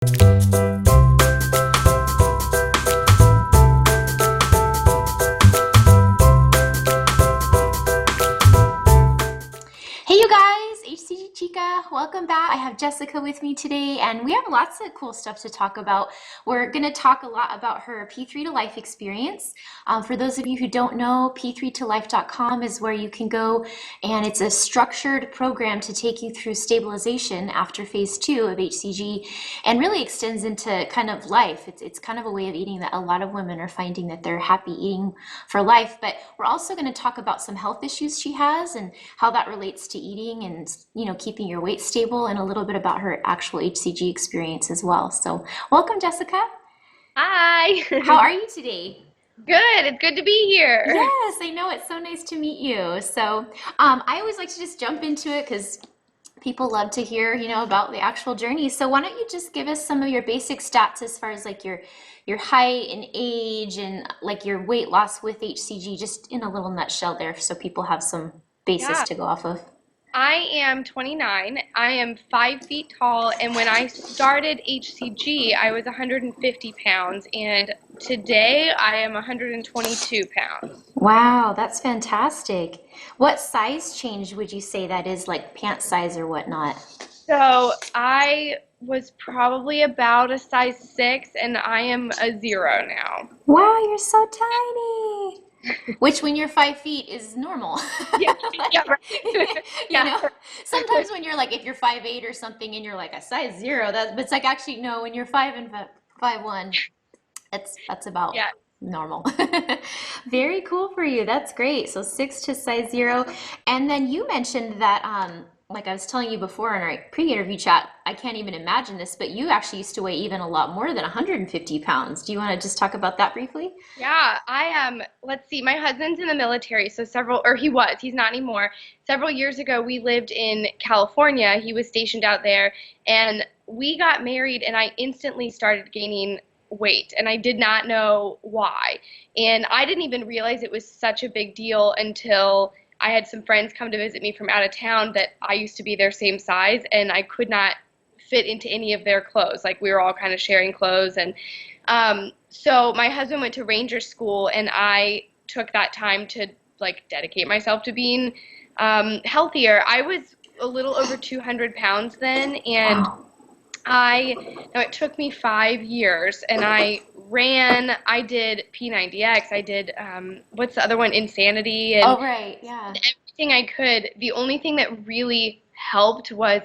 Hey you guys, hCG Chica, welcome back. I have Jessica with me today and we have lots of cool stuff to talk about. We're going to talk a lot about her P3toLife experience. For those of you who don't know, P3toLife.com is where you can go, and it's a structured program to take you through stabilization after phase 2 of hCG, and really extends into kind of life. It's kind of a way of eating that a lot of women are finding that they're happy eating for life. But we're also going to talk about some health issues she has and how that relates to eating and, you know, keeping your weight stable, and a little bit about her actual hCG experience as well. So welcome, Jessica. Hi. How are you today? Good. It's good to be here. Yes, I know. It's so nice to meet you. So I always like to just jump into it because people love to hear, you know, about the actual journey. So why don't you just give us some of your basic stats as far as like your height and age and like your weight loss with hCG, just in a little nutshell there, so people have some basis Yeah. to go off of. I am 29. I am 5 feet tall, and when I started HCG, I was 150 pounds, and today I am 122 pounds. Wow, that's fantastic. What size change would you say that is, like pant size or whatnot? So I was probably about a size 6, and I am a 0 now. Wow, you're so tiny. Which, when you're 5 feet, is normal. Yeah, yeah, Like, right. you Yeah. know, sometimes when you're like, if you're 5'8" or something and you're like a size 0, but it's like, actually, no, when you're 5'1", that's about Yeah. normal. Very cool for you. That's great. So 6 to size 0. And then you mentioned that, like I was telling you before in our pre-interview chat, I can't even imagine this, but you actually used to weigh even a lot more than 150 pounds. Do you want to just talk about that briefly? Yeah, I am. Let's see, my husband's in the military, so he's not anymore. Several years ago, we lived in California. He was stationed out there, and we got married, and I instantly started gaining weight, and I did not know why. And I didn't even realize it was such a big deal until I had some friends come to visit me from out of town that I used to be their same size, and I could not fit into any of their clothes. Like, we were all kind of sharing clothes, and so my husband went to ranger school, and I took that time to like dedicate myself to being healthier. I was a little over 200 pounds then, and Wow. now it took me 5 years, and I did P90X, I did, what's the other one, Insanity, and Oh, right. Yeah. everything I could. The only thing that really helped was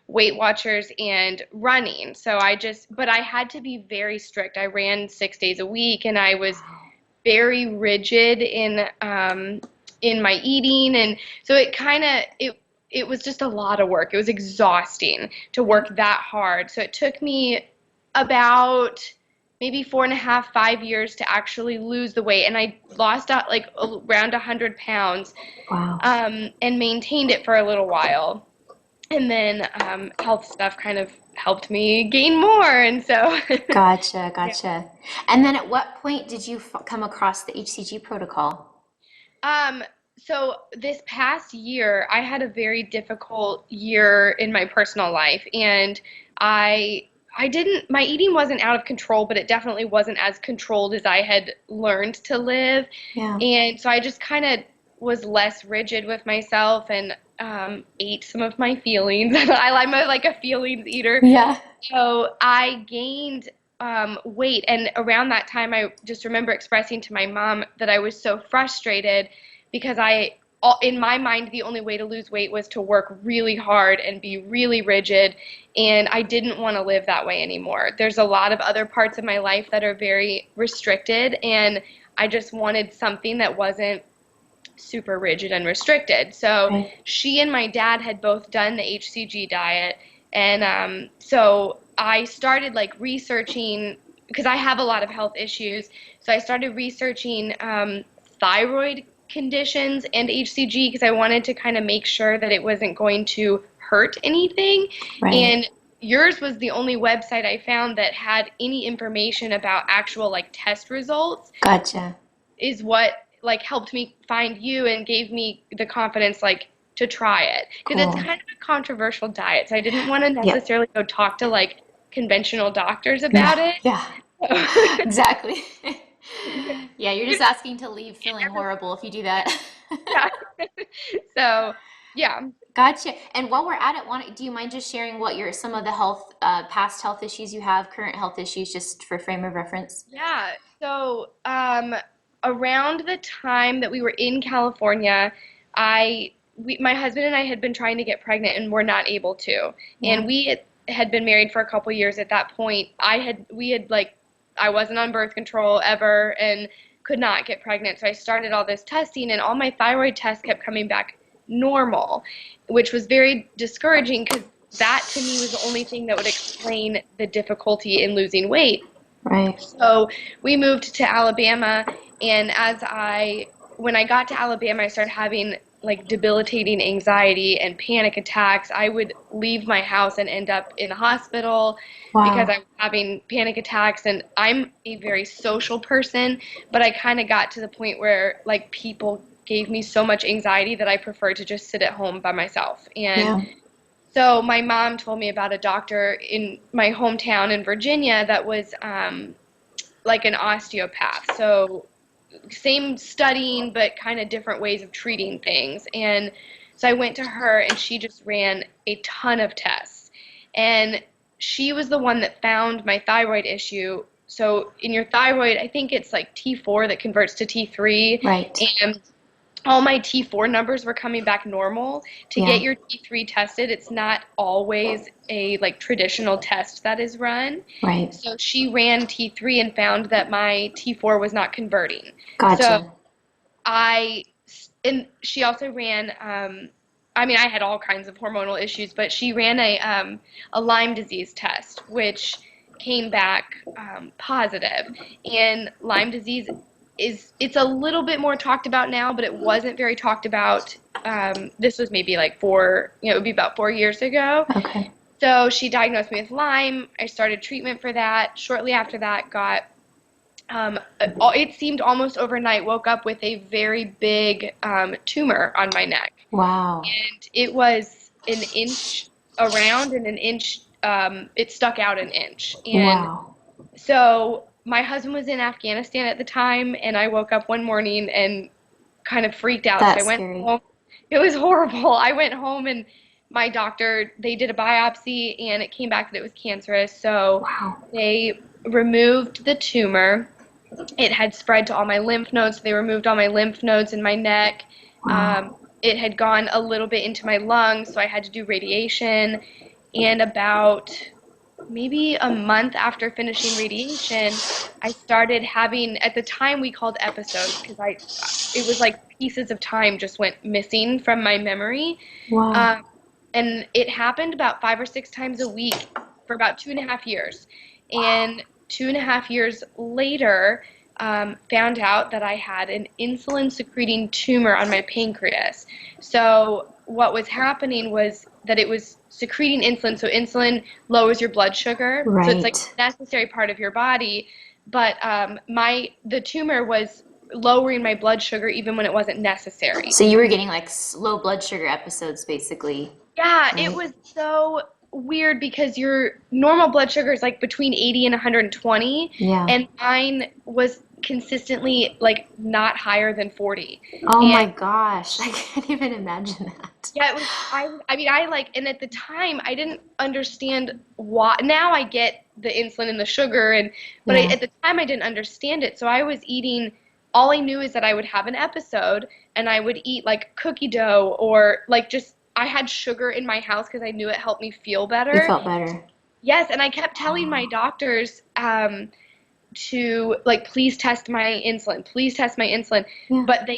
Weight Watchers and running. But I had to be very strict. I ran 6 days a week, and I was very rigid in my eating, and so it was just a lot of work. It was exhausting to work that hard. So it took me about maybe 4.5, 5 years to actually lose the weight, and I lost out like around 100 pounds, Wow. and maintained it for a little while. And then health stuff kind of helped me gain more, and so Gotcha, yeah. gotcha. And then at what point did you come across the hCG protocol? Um, so this past year, I had a very difficult year in my personal life, and I didn't my eating wasn't out of control, but it definitely wasn't as controlled as I had learned to live. Yeah. And so I just kind of was less rigid with myself, and ate some of my feelings. I'm like a feelings eater. Yeah. So I gained weight, and around that time, I just remember expressing to my mom that I was so frustrated because in my mind, the only way to lose weight was to work really hard and be really rigid, and I didn't want to live that way anymore. There's a lot of other parts of my life that are very restricted, and I just wanted something that wasn't super rigid and restricted. So Right. she and my dad had both done the hCG diet, and so I started like researching because I have a lot of health issues. So I started researching thyroid conditions and hCG because I wanted to kind of make sure that it wasn't going to hurt anything. Right. And yours was the only website I found that had any information about actual like test results, Gotcha. is what like helped me find you and gave me the confidence like to try it, because it's Cool. kind of a controversial diet, so I didn't want to Yep. necessarily go talk to like conventional doctors Yeah, about it. yeah, So, exactly. Yeah, you're just asking to leave feeling horrible if you do that. yeah. So, yeah. Gotcha. And while we're at it, do you mind just sharing what your some of the past health issues you have, current health issues, just for frame of reference? Yeah. So, around the time that we were in California, my husband and I had been trying to get pregnant and were not able to. Yeah. And we had been married for a couple years at that point. We had like, I wasn't on birth control ever and could not get pregnant. So I started all this testing, and all my thyroid tests kept coming back normal, which was very discouraging because that to me was the only thing that would explain the difficulty in losing weight. Right. So we moved to Alabama, and when I got to Alabama, I started having like debilitating anxiety and panic attacks. I would leave my house and end up in a hospital because I Wow. was having panic attacks. And I'm a very social person, but I kind of got to the point where like people gave me so much anxiety that I preferred to just sit at home by myself. And Yeah. so my mom told me about a doctor in my hometown in Virginia that was like an osteopath. So same studying, but kind of different ways of treating things. And so I went to her, and she just ran a ton of tests. And she was the one that found my thyroid issue. So in your thyroid, I think it's like T4 that converts to T3. Right. And all my T4 numbers were coming back normal. To get Yeah. your T3 tested, it's not always a like traditional test that is run. Right. So she ran T3 and found that my T4 was not converting. So Gotcha. I, and she also ran, I mean, I had all kinds of hormonal issues, but she ran a Lyme disease test, which came back positive. And Lyme disease it's a little bit more talked about now, but it wasn't very talked about. This was maybe like it would be about 4 years ago. Okay. So she diagnosed me with Lyme. I started treatment for that. Shortly after that, it seemed almost overnight, woke up with a very big tumor on my neck. Wow. And it was an inch around and an inch, it stuck out an inch. And Wow. so my husband was in Afghanistan at the time, and I woke up one morning and kind of freaked out. So I That's went scary. home. It was horrible. I went home, and my doctor, they did a biopsy, and it came back that it was cancerous. So Wow. they removed the tumor. It had spread to all my lymph nodes. They removed all my lymph nodes in my neck. Wow. It had gone a little bit into my lungs, so I had to do radiation. And about maybe a month after finishing radiation, I started having, at the time we called episodes, because it was like pieces of time just went missing from my memory. Wow. Um, and it happened about 5 or 6 times a week for about 2.5 years. Wow. And 2.5 years later, found out that I had an insulin secreting tumor on my pancreas. So what was happening was that it was secreting insulin. So insulin lowers your blood sugar. So it's like Right. a necessary part of your body. But the tumor was lowering my blood sugar even when it wasn't necessary. So you were getting like low blood sugar episodes, basically, Yeah, it right? was so weird because your normal blood sugar is like between 80 and 120, Yeah. and mine was consistently like not higher than 40. Oh my And gosh, I can't even imagine that. yeah, it was I mean I like and at the time I didn't understand why. Now I get the insulin and the sugar but Yeah. at the time I didn't understand it. So I was eating, all I knew is that I would have an episode and I would eat like cookie dough or like just I had sugar in my house because I knew it helped me feel You better. felt better. Yes, and I kept telling my Oh. doctors to like please test my insulin, please test my insulin, Yeah. but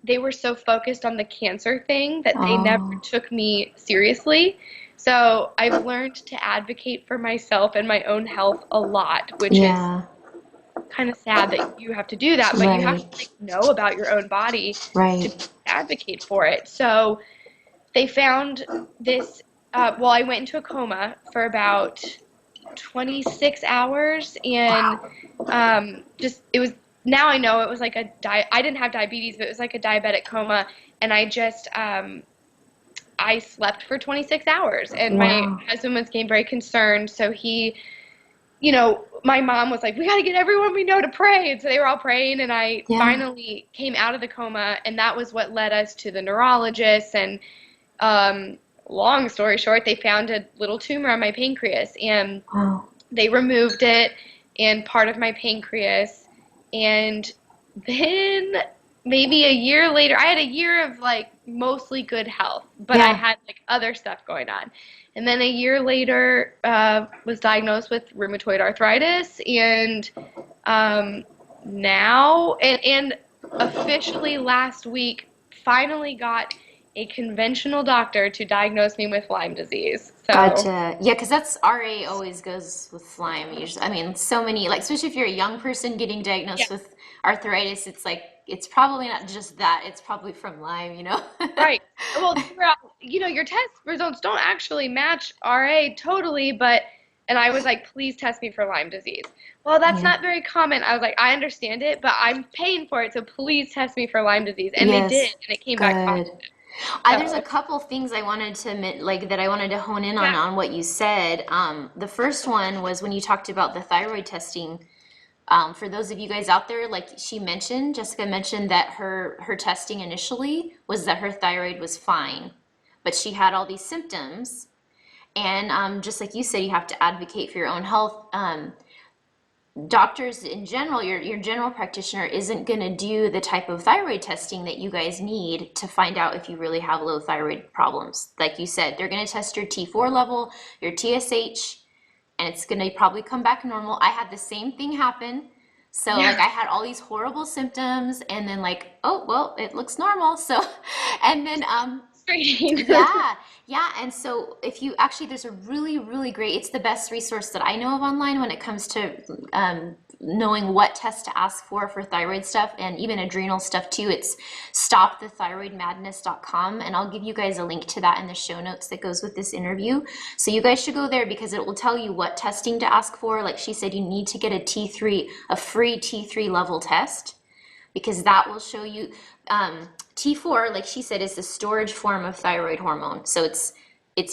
they were so focused on the cancer thing that they never Oh. took me seriously. So I've learned to advocate for myself and my own health a lot, which is Yeah. kind of sad that you have to do that, but you have to Right. like know about your own body to Right. advocate for it. So they found this. Well, I went into a coma for about 26 hours, and Wow. just it was. Now I know it was like I didn't have diabetes, but it was like a diabetic coma, and I just I slept for 26 hours, and my Wow. husband was getting very concerned. So my mom was like, we got to get everyone we know to pray. And so they were all praying, and I Yeah. finally came out of the coma, and that was what led us to the neurologist. And um, long story short, they found a little tumor on my pancreas, and Wow. they removed it and part of my pancreas. And then maybe a year later, I had a year of like mostly good health, but I Yeah. had like other stuff going on. And then a year later, was diagnosed with rheumatoid arthritis, and um, now and officially last week finally got a conventional doctor to diagnose me with Lyme disease. So Gotcha. Yeah, because that's RA always goes with Lyme usually. I mean, so many, like, especially if you're a young person getting yeah. diagnosed with arthritis, it's like, it's probably not just that, it's probably from Lyme, you know? Right. Well, your test results don't actually match RA totally, and I was like, please test me for Lyme disease. Well, that's Yeah. not very common. I was like, I understand it, but I'm paying for it, so please test me for Lyme disease. And they did, Yes. and it came back Good. positive. There's a So, couple things I wanted to like that I wanted to hone in yeah, on what you said. The first one was when you talked about the thyroid testing. For those of you guys out there, like Jessica mentioned that her testing initially was that her thyroid was fine, but she had all these symptoms. And just like you said, you have to advocate for your own health. Doctors in general, your general practitioner isn't going to do the type of thyroid testing that you guys need to find out if you really have low thyroid problems. Like you said, they're going to test your T4 level, your TSH, and it's going to probably come back normal. I had the same thing happen. So like yeah, I had all these horrible symptoms and then like, oh, well, it looks normal. So and then frustrating. yeah, yeah. And so if you actually, there's a really, really great, it's the best resource that I know of online when it comes to knowing what tests to ask for thyroid stuff and even adrenal stuff too. It's stopthethyroidmadness.com. And I'll give you guys a link to that in the show notes that goes with this interview. So you guys should go there because it will tell you what testing to ask for. Like she said, you need to get a T3, a free T3 level test because that will show you T4, like she said, is the storage form of thyroid hormone. So it's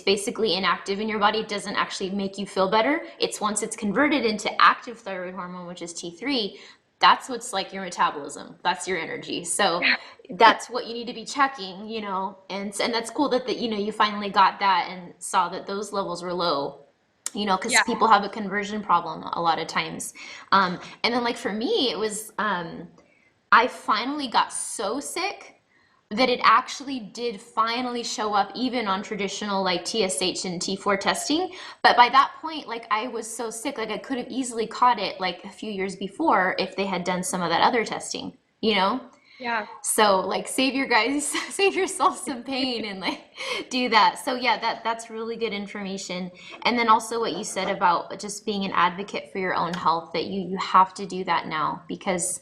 basically inactive in your body. It doesn't actually make you feel better. It's once it's converted into active thyroid hormone, which is T3, that's what's like your metabolism. That's your energy. So that's what you need to be checking, and that's cool that you finally got that and saw that those levels were low. Because Yeah. people have a conversion problem a lot of times. And then like for me, it was I finally got so sick that it actually did finally show up even on traditional like TSH and T4 testing. But by that point, like I was so sick, like I could have easily caught it like a few years before if they had done some of that other testing, you know? Yeah. So like save your guys, save yourself some pain and like do that. So yeah, that's really good information. And then also what you said about just being an advocate for your own health, that you have to do that now because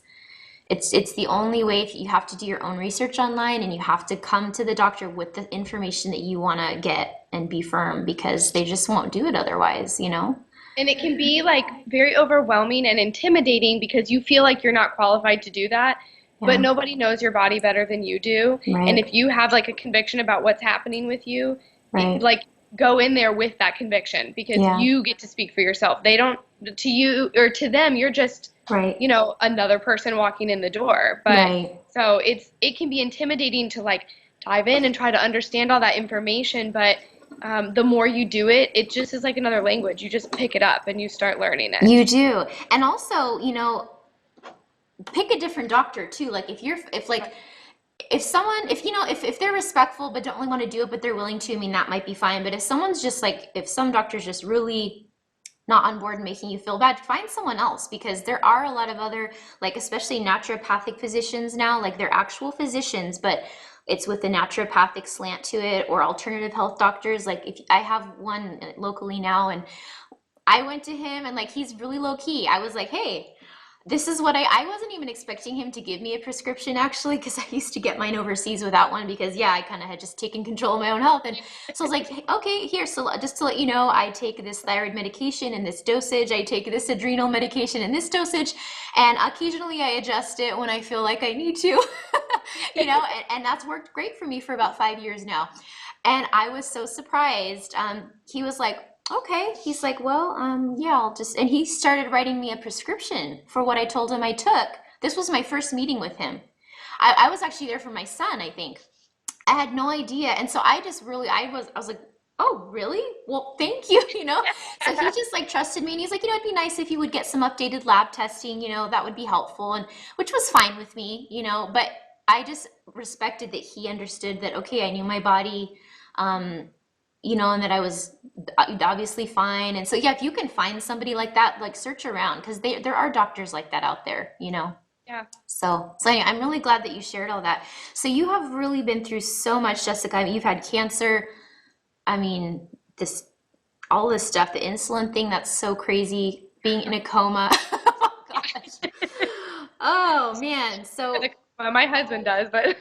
it's the only way. If you have to do your own research online and you have to come to the doctor with the information that you want to get and be firm because they just won't do it otherwise. And it can be like very overwhelming and intimidating because you feel like you're not qualified to do that, but Yeah, nobody knows your body better than you do. And right, if you have like a conviction about what's happening with you, right. like go in there with that conviction because Yeah, you get to speak for yourself. They don't, to you or to them, you're just, right, another person walking in the door. But right. so it can be intimidating to like dive in and try to understand all that information, but the more you do it, it just is like another language. You just pick it up and you start learning it. You do. And also, pick a different doctor too. Like if someone, if they're respectful but don't really want to do it, but they're willing to, I mean, that might be fine. But if someone's just like, if some doctor's just really not on board making you feel bad, find someone else because there are a lot of other, like especially naturopathic physicians now, like they're actual physicians, but it's with a naturopathic slant to it, or alternative health doctors. Like if I have one locally now, and I went to him and like he's really low key. I was like, hey, this is what I wasn't even expecting him to give me a prescription actually, because I used to get mine overseas without one because yeah, I kind of had just taken control of my own health. And so I was like, "Hey, okay, here, so just to let you know, I take this thyroid medication in this dosage, I take this adrenal medication in this dosage, and occasionally I adjust it when I feel like I need to, and that's worked great for me for about 5 years now. And I was so surprised. He was like, okay. He's like, well, yeah, I'll just, and he started writing me a prescription for what I told him I took. This was my first meeting with him. I was actually there for my son, I think. I had no idea. And so I just really, I was like, oh, really? Well, thank you, you know? So he just like trusted me and he's like, you know, it'd be nice if you would get some updated lab testing, you know, that would be helpful. And which was fine with me, you know, but I just respected that he understood that, okay, I knew my body, um, you know, and that I was obviously fine. And so, yeah, if you can find somebody like that, like search around because there are doctors like that out there, you know? Yeah. So anyway, I'm really glad that you shared all that. So you have really been through so much, Jessica. I mean, you've had cancer. I mean, this, all this stuff, the insulin thing, that's so crazy. Being in a coma. Oh gosh. Oh man. So, My husband does, but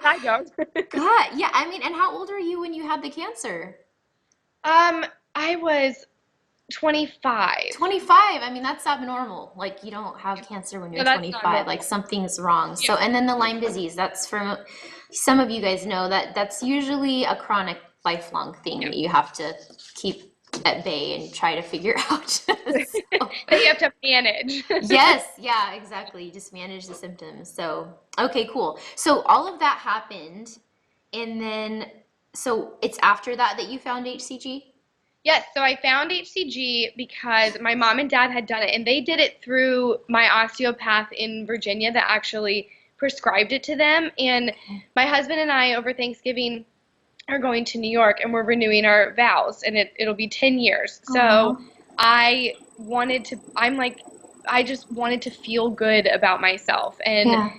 I don't. God, yeah. I mean, and how old were you when you had the cancer? I was 25. 25. I mean, that's abnormal. Like, you don't have cancer when No, you're that's not 25. Like, normal. something's wrong. Yeah. So, and then the Lyme disease, that's from some of you guys know that that's usually a chronic lifelong thing Yeah. that you have to keep at bay and try to figure out. So, That you have to manage. yes, yeah, exactly. You just manage the symptoms. So, okay, cool. So, all of that happened, and then, so it's after that that you found HCG? Yes, so I found hCG because my mom and dad had done it, and they did it through my osteopath in Virginia that actually prescribed it to them. And my husband and I, over Thanksgiving, are going to New York and we're renewing our vows, and it'll be 10 years. Oh, So I'm like, I just wanted to feel good about myself. And yeah,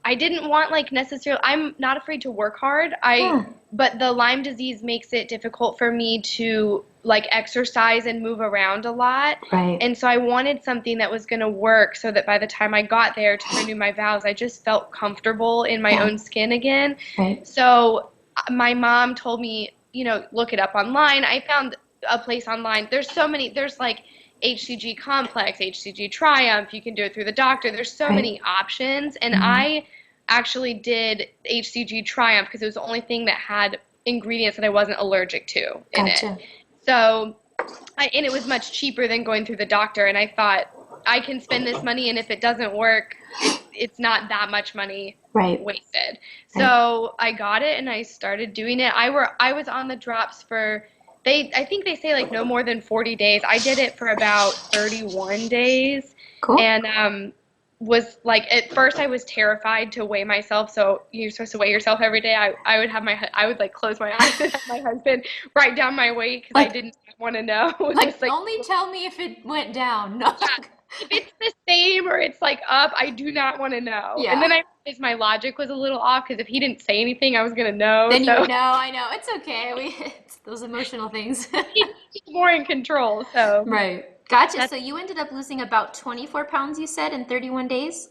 I didn't want like necessarily, I'm not afraid to work hard. yeah, But the Lyme disease makes it difficult for me to like exercise and move around a lot. right, And so I wanted something that was going to work so that by the time I got there to renew my vows, I just felt comfortable in my yeah, own skin again. right. So my mom told me, you know, look it up online. I found a place online. There's so many, there's like hCG Complex, hCG Triumph. You can do it through the doctor. There's so Right. many options. And Mhm. I actually did hCG Triumph because it was the only thing that had ingredients that I wasn't allergic to in it. Gotcha. So, and it was much cheaper than going through the doctor. And I thought, I can spend this money, and if it doesn't work, it's not that much money Right. wasted. Right. So I got it and I started doing it. I was on the drops for I think they say like no more than 40 days. I did it for about 31 days Cool. and was like at first I was terrified to weigh myself. So you're supposed to weigh yourself every day. I would have I would like close my eyes and have my husband write down my weight because I Like, didn't want to know. like, Just like, only tell me if it went down. No. yeah, if it's the same or it's like up, I do not want to know. And then Yeah. I realized my logic was a little off because if he didn't say anything, I was gonna know. Then you So would know. I know. It's okay. It's those emotional things. he's more in control. So Right. Gotcha. that's So you ended up losing about 24 pounds, you said, in 31 days?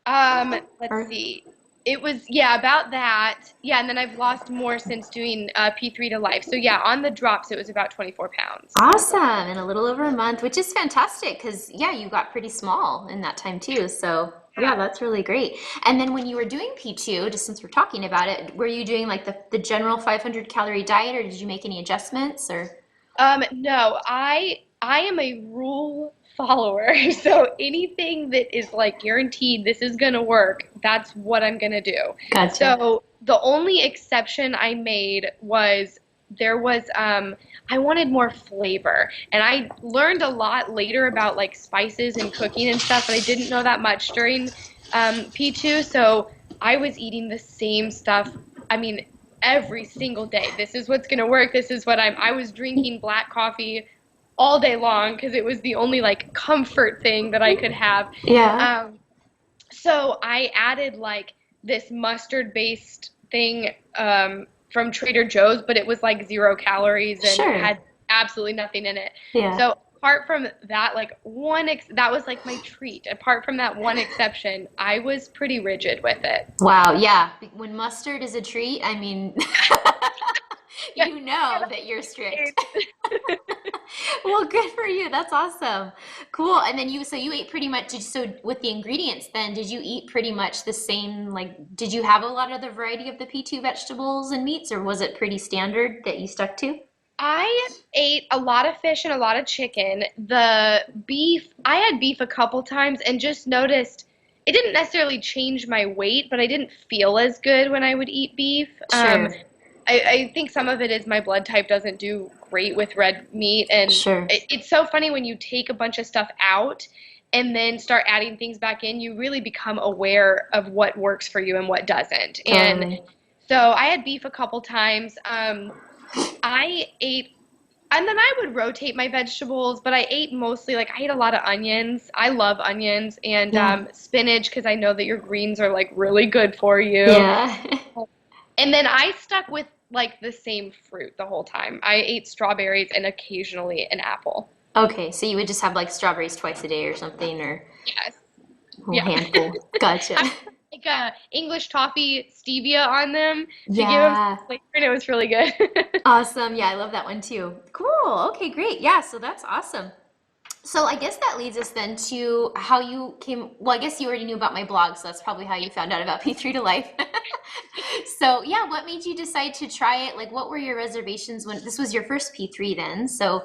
let's Or see. It was yeah about that. Yeah, and then I've lost more since doing P3toLife. So yeah, on the drops it was about 24 pounds. awesome. In a little over a month, which is fantastic because, yeah, you got pretty small in that time too. So, yeah, Yeah. that's really great. And then when you were doing P2, just since we're talking about it, were you doing like the general 500 calorie diet or did you make any adjustments or? No, I am a rule follower. So anything that is like guaranteed this is gonna work, that's what I'm gonna do. Gotcha. So the only exception I made was there was I wanted more flavor. And I learned a lot later about like spices and cooking and stuff, but I didn't know that much during P2. So I was eating the same stuff. I mean, every single day. This is what's gonna work. This is what I was drinking black coffee all day long because it was the only like comfort thing that I could have. Yeah. Um, so I added like this mustard based thing from Trader Joe's, but it was like 0 calories and Sure. had absolutely nothing in it. Yeah. So apart from that, like that was like my treat. Apart from that one exception, I was pretty rigid with it. Wow. Yeah. When mustard is a treat, I mean, Yeah. You know that you're strict. Well, good for you. That's awesome. Cool. And then so you ate pretty much, so with the ingredients then, did you eat pretty much the same, like, did you have a lot of the variety of the P2 vegetables and meats, or was it pretty standard that you stuck to? I ate a lot of fish and a lot of chicken. The beef, I had beef a couple times and just noticed it didn't necessarily change my weight, but I didn't feel as good when I would eat beef. Sure. I think some of it is my blood type doesn't do great with red meat, and Sure. it's so funny when you take a bunch of stuff out and then start adding things back in, you really become aware of what works for you and what doesn't. And Totally. so I had beef a couple times. I ate, and then I would rotate my vegetables, but I ate mostly, like, I ate a lot of onions. I love onions and Yeah. spinach because I know that your greens are, like, really good for you. Yeah. And then I stuck with, like, the same fruit the whole time. I ate strawberries and occasionally an apple. Okay, so you would just have like strawberries twice a day or something, or Yes. a whole Yeah. handful. Gotcha. I put, like, English toffee stevia on them to give them some Yeah. flavor, and it was really good. Awesome. Yeah, I love that one too. Cool. Okay, great. Yeah, so that's awesome. So I guess that leads us then to how you came. Well, I guess you already knew about my blog, so that's probably how you found out about P3 to Life. So yeah, what made you decide to try it? Like, what were your reservations when this was your first P3 then? So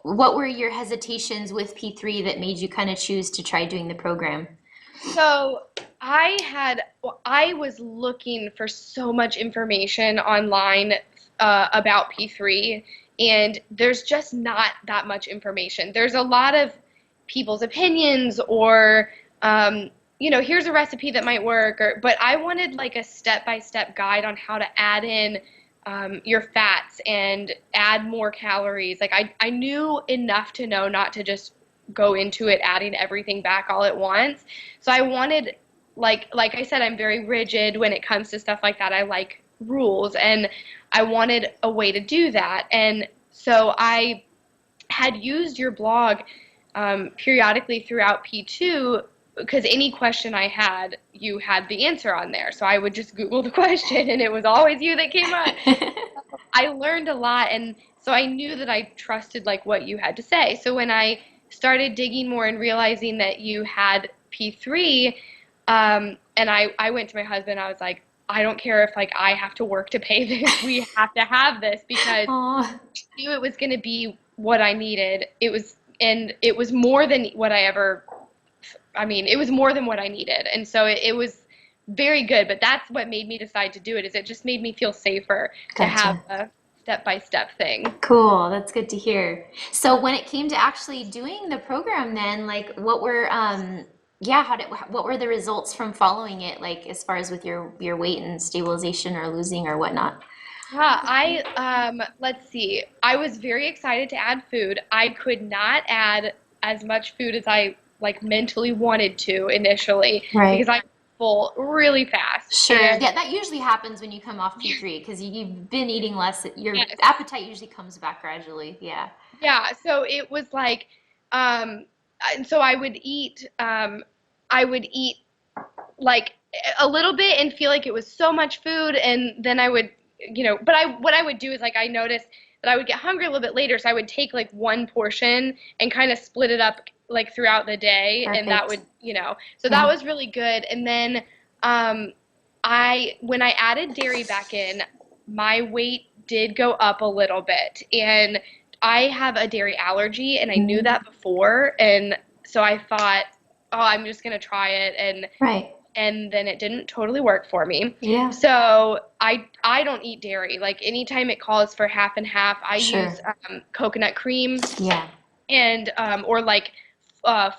what were your hesitations with P3 that made you kind of choose to try doing the program? So I was looking for so much information online about P3, and there's just not that much information. There's a lot of people's opinions, or here's a recipe that might work, but I wanted like a step-by-step guide on how to add in your fats and add more calories. Like I knew enough to know not to just go into it adding everything back all at once. So I wanted, like I said, I'm very rigid when it comes to stuff like that. I like rules, and I wanted a way to do that. And so I had used your blog periodically throughout P2 because any question I had, you had the answer on there. So I would just Google the question, and it was always you that came up. I learned a lot, and so I knew that I trusted like what you had to say. So when I started digging more and realizing that you had P3, and I went to my husband, I was like, I don't care if like I have to work to pay this. We have to have this because Oh, I knew it was going to be what I needed. It was more than what I ever, I mean, it was more than what I needed. And so it was very good, but that's what made me decide to do it, is it just made me feel safer to have gotcha. a step-by-step thing. Cool. That's good to hear. So when it came to actually doing the program then, like what were yeah, what were the results from following it, like as far as with your weight and stabilization or losing or whatnot? Yeah, let's see. I was very excited to add food. I could not add as much food as I like mentally wanted to initially because Right. I got full really fast. Sure. And Yeah, that usually happens when you come off P3 because you've been eating less. Your yes, appetite usually comes back gradually. Yeah. yeah, so it was like, um, and so I would eat like a little bit and feel like it was so much food, and then I would, but what I would do is like I noticed that I would get hungry a little bit later, so I would take like one portion and kind of split it up like throughout the day, and that Perfect. would, so that Yeah. was really good. And then um, when I added dairy back in, my weight did go up a little bit, and I have a dairy allergy, and I knew Mm, that before, and so I thought, oh, I'm just gonna try it, right. and then it didn't totally work for me. Yeah. So I don't eat dairy. Like anytime it calls for half and half, I use Sure. coconut cream Yeah. and or like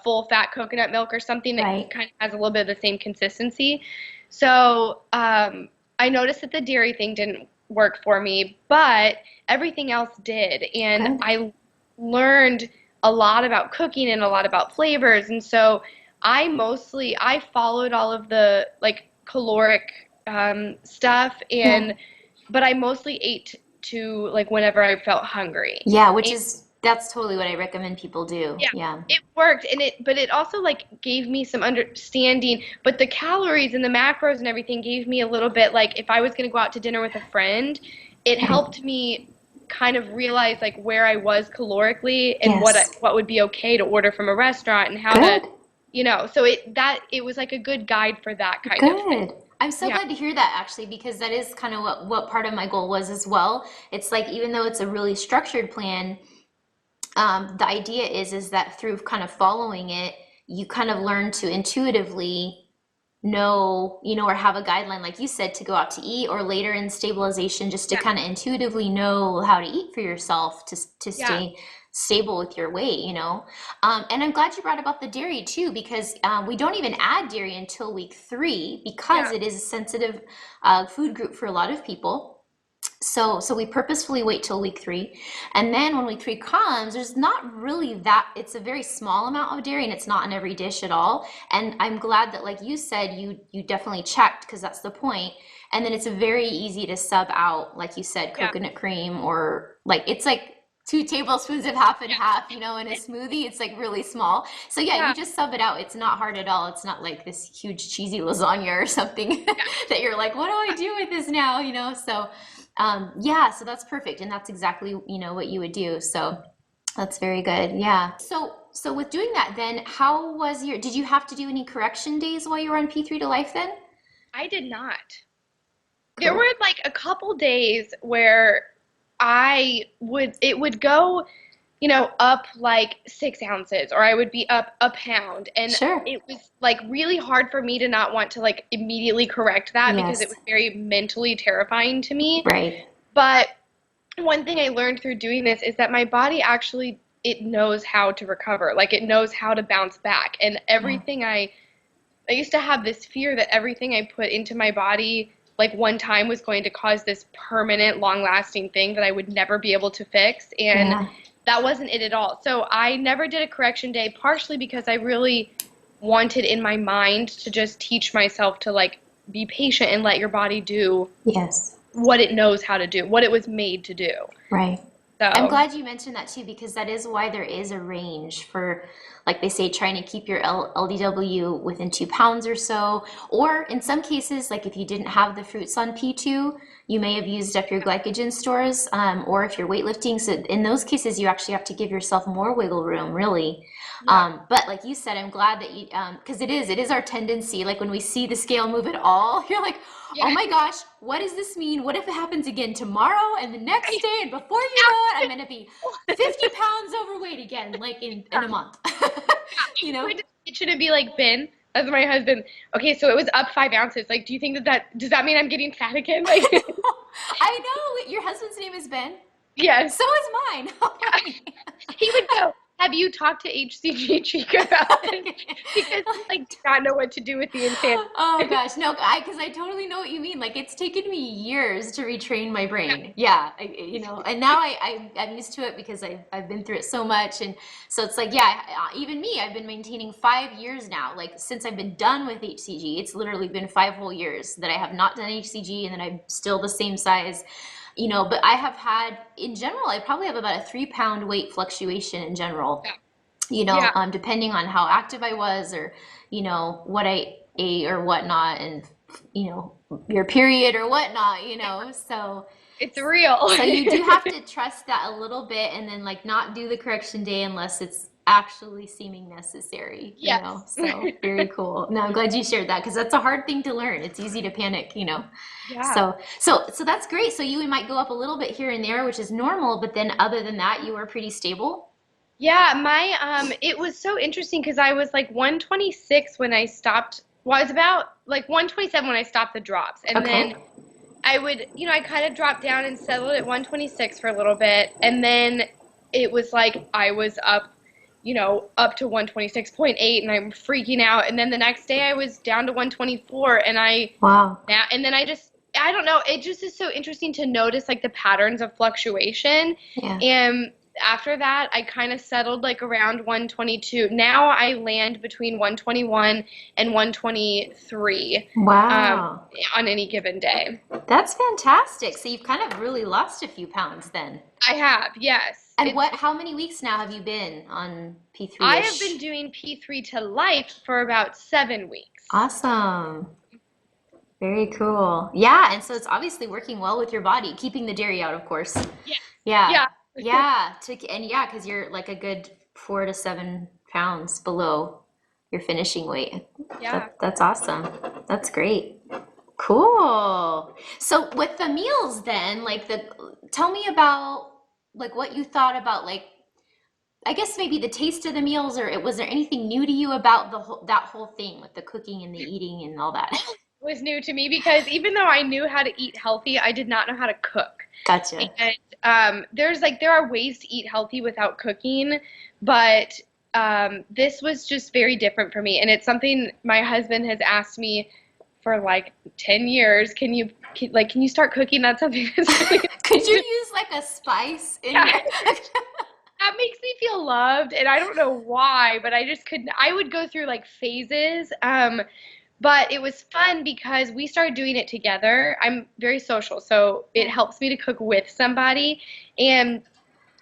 full fat coconut milk or something that Right. kind of has a little bit of the same consistency. So I noticed that the dairy thing didn't work for me, but everything else did, and Good. I learned a lot about cooking and a lot about flavors, and so I followed all of the like caloric stuff, Yeah. and but I mostly ate to like whenever I felt hungry. Yeah, that's totally what I recommend people do. Yeah, Yeah. it worked, but it also like gave me some understanding. But the calories and the macros and everything gave me a little bit like if I was gonna go out to dinner with a friend it Right. helped me kind of realize like where I was calorically and Yes. what would be okay to order from a restaurant and how to, Good. so it was like a good guide for that kind of thing. Good. I'm so Yeah. glad to hear that actually, because that is kind of what part of my goal was as well. It's like even though it's a really structured plan, the idea is that through kind of following it, you kind of learn to intuitively know, or have a guideline, like you said, to go out to eat, or later in stabilization, just to Yeah. kind of intuitively know how to eat for yourself to Yeah. stay stable with your weight. And I'm glad you brought about the dairy too, because we don't even add dairy until week 3 because Yeah. it is a sensitive food group for a lot of people. So we purposefully wait till week 3. And then when week 3 comes, there's not really that, it's a very small amount of dairy and it's not in every dish at all. And I'm glad that, like you said, you definitely checked because that's the point. And then it's very easy to sub out, like you said, Yeah. coconut cream, or like it's like 2 tablespoons of half and Yeah. half, in a smoothie. It's like really small. So yeah, you Yeah. just sub it out. It's not hard at all. It's not like this huge cheesy lasagna or something that you're like, what do I do with this now? So yeah, so that's perfect, and that's exactly what you would do. So that's very good. Yeah. So with doing that, then how was your? Did you have to do any correction days while you were on P3 to Life then? I did not. There Cool. were like a couple days where it would go, up like 6 ounces, or I would be up a pound. And Sure. it was like really hard for me to not want to like immediately correct that because it Yes. was very mentally terrifying to me. Right. But one thing I learned through doing this is that my body actually, it knows how to recover. Like it knows how to bounce back. And Yeah. I used to have this fear that everything I put into my body, like one time, was going to cause this permanent, long lasting thing that I would never be able to fix. And Yeah. that wasn't it at all. So I never did a correction day, partially because I really wanted in my mind to just teach myself to like be patient and let your body do Yes. what it knows how to do, what it was made to do. Right. I'm So, glad you mentioned that too, because that is why there is a range for, like they say, trying to keep your LDW within 2 pounds or so. Or in some cases, like if you didn't have the fruits on P2, you may have used up your glycogen stores, or if you're weightlifting. So in those cases, you actually have to give yourself more wiggle room, really. yeah. But like you said, I'm glad that you, because it is our tendency, like when we see the scale move at all, you're like, Yeah. oh my gosh, what does this mean? What if it happens again tomorrow and the next Right. day? And before you know it, I'm going to be 50 pounds overweight again, like in a month. you Go know? into the kitchen and be like, Ben, as my husband, okay, so it was up 5 ounces. Like, do you think does that mean I'm getting fat again? Like, I know. Your husband's name is Ben. yes. So is mine. How Yeah. funny. He would go, have you talked to hCG Chica about this? Because he like did not know what to do with the insanity. Oh gosh, no, because I totally know what you mean. Like it's taken me years to retrain my Yeah. brain. Yeah, and now I'm used to it because I've been through it so much, and so it's like yeah, even me, I've been maintaining 5 years now. Like since I've been done with hCG, it's literally been 5 whole years that I have not done hCG, and then I'm still the same size. But I have had, in general, I probably have about a 3 pound weight fluctuation in general, Yeah. Yeah. depending on how active I was, or, what I ate or whatnot, and, you know, your period or whatnot. It's real. So you do have to trust that a little bit, and then like not do the correction day unless it's actually seeming necessary. Yes. So very cool. No, I'm glad you shared that because that's a hard thing to learn. It's easy to panic. Yeah. So that's great. So you might go up a little bit here and there, which is normal, but then other than that, you were pretty stable. Yeah, it was so interesting because I was like 126 when I stopped. Well, I was about like 127 when I stopped the drops. And then Okay. I kind of dropped down and settled at 126 for a little bit. And then it was like I was up to 126.8 and I'm freaking out. And then the next day I was down to 124 Wow. and then I don't know, it just is so interesting to notice like the patterns of fluctuation. Yeah. And after that, I kind of settled like around 122. Now I land between 121 and 123 um, Wow. on any given day. That's fantastic. So you've kind of really lost a few pounds then. I have, yes. And how many weeks now have you been on I have been P3-ish? doing P3 to Life for about 7 weeks. Awesome. Very cool. Yeah, and so it's obviously working well with your body, keeping the dairy out, of course. Yes. Yeah, Yeah. yeah, and yeah, because you're like a good 4 to 7 pounds below your finishing weight. Yeah. That's awesome. That's great. Cool. So with the meals then, tell me about like what you thought about like I guess maybe the taste of the meals, or was there anything new to you about that whole thing with the cooking and the eating and all that? Was new to me because even though I knew how to eat healthy, I did not know how to cook. Gotcha. And there are ways to eat healthy without cooking, but this was just very different for me. And it's something my husband has asked me for like 10 years. Can you start cooking? That's something that's really Could you use like a spice in yeah. your That makes me feel loved, and I don't know why, but I just couldn't. I would go through like phases. But it was fun because we started doing it together. I'm very social, so it Yeah. helps me to cook with somebody. And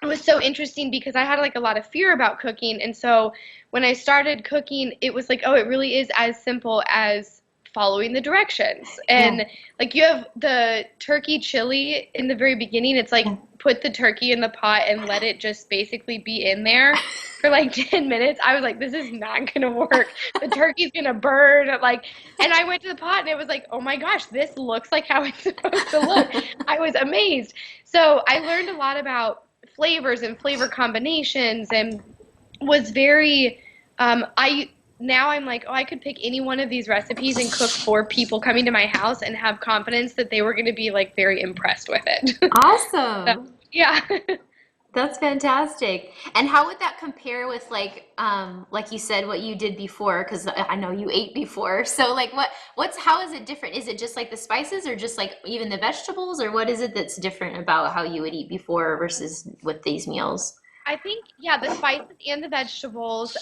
it was so interesting because I had like a lot of fear about cooking. And so when I started cooking, it was like, oh, it really is as simple as following the directions. Yeah. And like you have the turkey chili in the very beginning, it's like Yeah. put the turkey in the pot and let it just basically be in there for like 10 minutes. I was like, this is not gonna work. The turkey's gonna burn. Like, and I went to the pot and it was like, oh my gosh, this looks like how it's supposed to look. I was amazed. So I learned a lot about flavors and flavor combinations and was very I now I'm like, oh, I could pick any one of these recipes and cook for people coming to my house and have confidence that they were going to be like very impressed with it. So, Awesome. yeah. That's fantastic. And how would that compare with like you said, what you did before? Because I know you ate before. So like how is it different? Is it just like the spices or just like even the vegetables, or what is it that's different about how you would eat before versus with these meals? I think, yeah, the spices and the vegetables.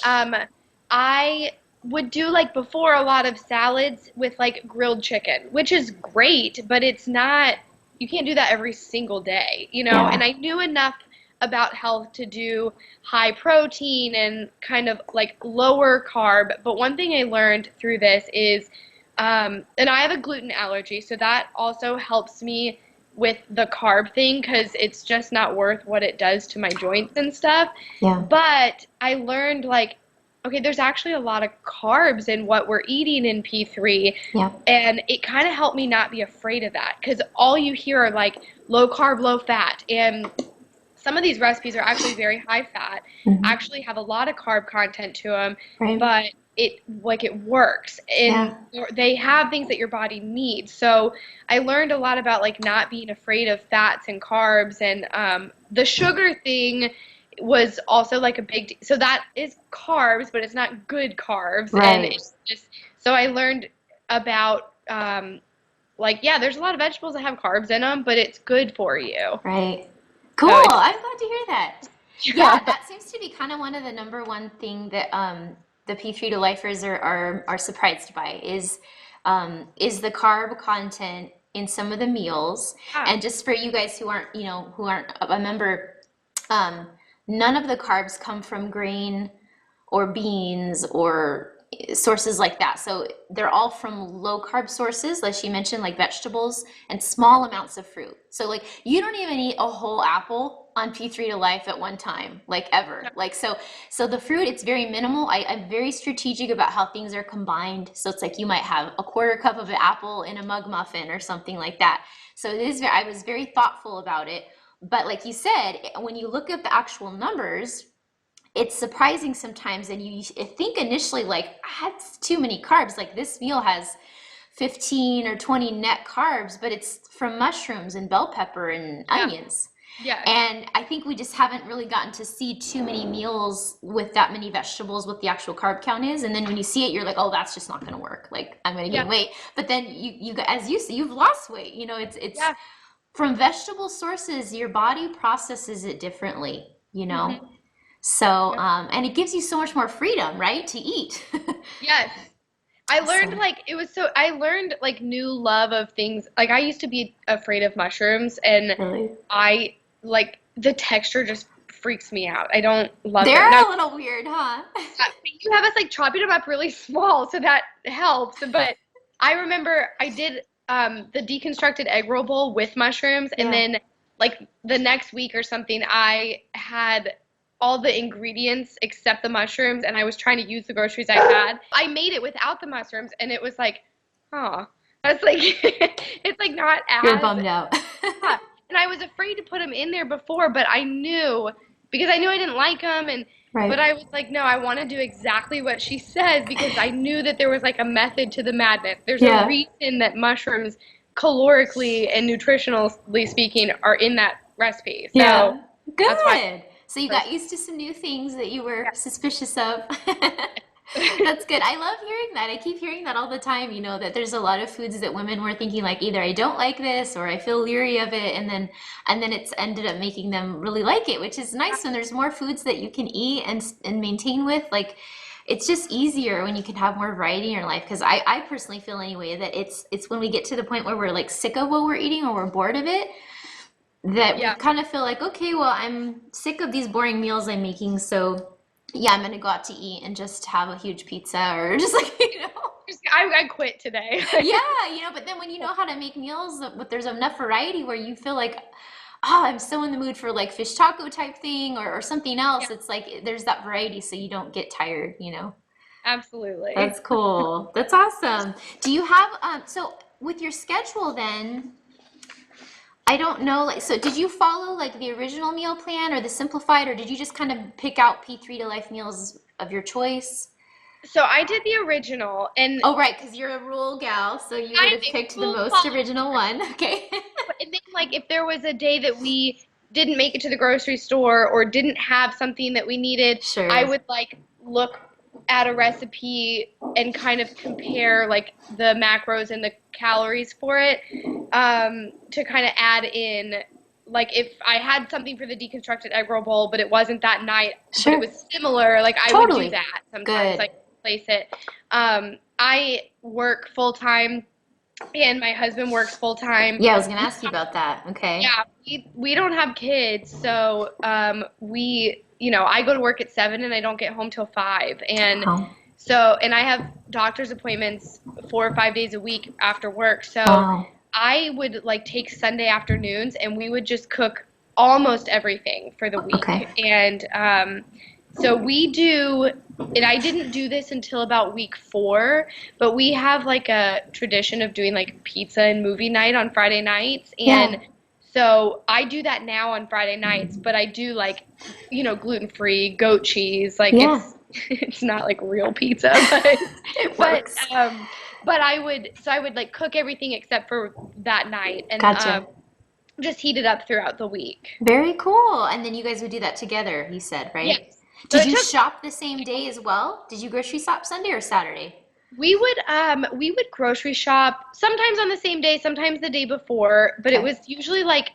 I would do like before a lot of salads with like grilled chicken, which is great, but it's not, you can't do that every single day, you know? Yeah. And I knew enough about health to do high protein and kind of like lower carb. But one thing I learned through this is, and I have a gluten allergy, so that also helps me with the carb thing because it's just not worth what it does to my joints and stuff. Yeah. But I learned like, okay, there's actually a lot of carbs in what we're eating in P3, Yeah. and it kind of helped me not be afraid of that because all you hear are like low carb, low fat, and some of these recipes are actually very high fat, Hmm. actually have a lot of carb content to them, Right. but it works and Yeah. they have things that your body needs. So I learned a lot about like not being afraid of fats and carbs, and the sugar thing was also like a so that is carbs, but it's not good carbs, and Right. it's just so I learned about like yeah, there's a lot of vegetables that have carbs in them, but it's good for you. Right. Cool. So it's I'm glad to hear that. Yeah, that seems to be kind of one of the number one thing that the P3 to lifers are surprised by is the carb content in some of the meals. yeah, And just for you guys who aren't a member, um, none of the carbs come from grain or beans or sources like that. So they're all from low carb sources, like she mentioned, like vegetables and small amounts of fruit. So like you don't even eat a whole apple on P3 to Life at one time, like ever. So the fruit, it's very minimal. I'm very strategic about how things are combined. So it's like you might have a quarter cup of an apple in a mug muffin or something like that. So I was very thoughtful about it. But like you said, when you look at the actual numbers, it's surprising sometimes, and you think initially like, that's too many carbs. Like this meal has 15 or 20 net carbs, but it's from mushrooms and bell pepper and yeah, onions. yes, And I think we just haven't really gotten to see too many meals with that many vegetables, what the actual carb count is. And then when you see it, you're like, oh, that's just not going to work. Like I'm going to yeah, gain weight. But then as you see, you've lost weight. It's yeah. from vegetable sources, your body processes it differently, Hmm. So, Yeah. and it gives you so much more freedom, right, to eat. Yes. I learned So, like I learned like new love of things. Like I used to be afraid of mushrooms and really, I like the texture just freaks me out. I don't love them. Now they're a little weird, huh? you have us like chopping them up really small, so that helps. But I remember I did the deconstructed egg roll bowl with mushrooms, and Yeah. then like the next week or something, I had all the ingredients except the mushrooms, and I was trying to use the groceries I had. I made it without the mushrooms, and it was like, huh. I was like, it's like not You're as bummed out. yeah. And I was afraid to put them in there before, but I knew because I knew I didn't like them and but Right. I was like, no, I want to do exactly what she says because I knew that there was like a method to the madness. There's a Yeah. reason that mushrooms calorically and nutritionally speaking are in that recipe. So Yeah. that's why Good. So you got first used to some new things that you were suspicious of. yeah. That's good. I love hearing that. I keep hearing that all the time, that there's a lot of foods that women were thinking like either I don't like this or I feel leery of it and then it's ended up making them really like it, which is nice when there's more foods that you can eat and maintain with. Like it's just easier when you can have more variety in your life because I personally feel anyway that it's when we get to the point where we're like sick of what we're eating or we're bored of it that we Yeah. kind of feel like, okay, well, I'm sick of these boring meals I'm making, so yeah, I'm gonna go out to eat and just have a huge pizza or just like, I quit today. yeah, but then when you know how to make meals, but there's enough variety where you feel like, oh, I'm so in the mood for like fish taco type thing or something Yeah, else. It's like there's that variety so you don't get tired. absolutely. That's cool. That's awesome. Do you have, so with your schedule then, I don't know, like, so did you follow like the original meal plan or the simplified, or did you just kind of pick out P3 to Life meals of your choice? So I did the original and Oh, right, because you're a rule gal, so you would I'm have a picked the full most original one. Okay. and then, like, if there was a day that we didn't make it to the grocery store or didn't have something that we needed, I Sure. would like look at a recipe and kind of compare like the macros and the calories for it to kind of add in. Like if I had something for the deconstructed egg roll bowl, but it wasn't that night, but it Sure. was similar, like I would do Totally. that sometimes. Good. Like place it. I work full time and my husband works full time. Yeah, I was gonna ask you about that. Okay. Yeah, we don't have kids, so I go to work at 7 and I don't get home till 5, and Wow. so and I have doctor's appointments 4 or 5 days a week after work, so Wow. I would like take Sunday afternoons and we would just cook almost everything for the Okay. week, and so we do. And I didn't do this until about week 4, but we have like a tradition of doing like pizza and movie night on Friday nights. Yeah. And so I do that now on Friday nights, but I do like, gluten-free, goat cheese. Like Yeah. it's not like real pizza, but It but works. I would like cook everything except for that night and Gotcha. just heat it up throughout the week. Very cool. And then you guys would do that together, you said, right? Yes. So Did it you took shop the same day as well? Did you grocery shop Sunday or Saturday? we would grocery shop sometimes on the same day, sometimes the day before, but it Okay. was usually like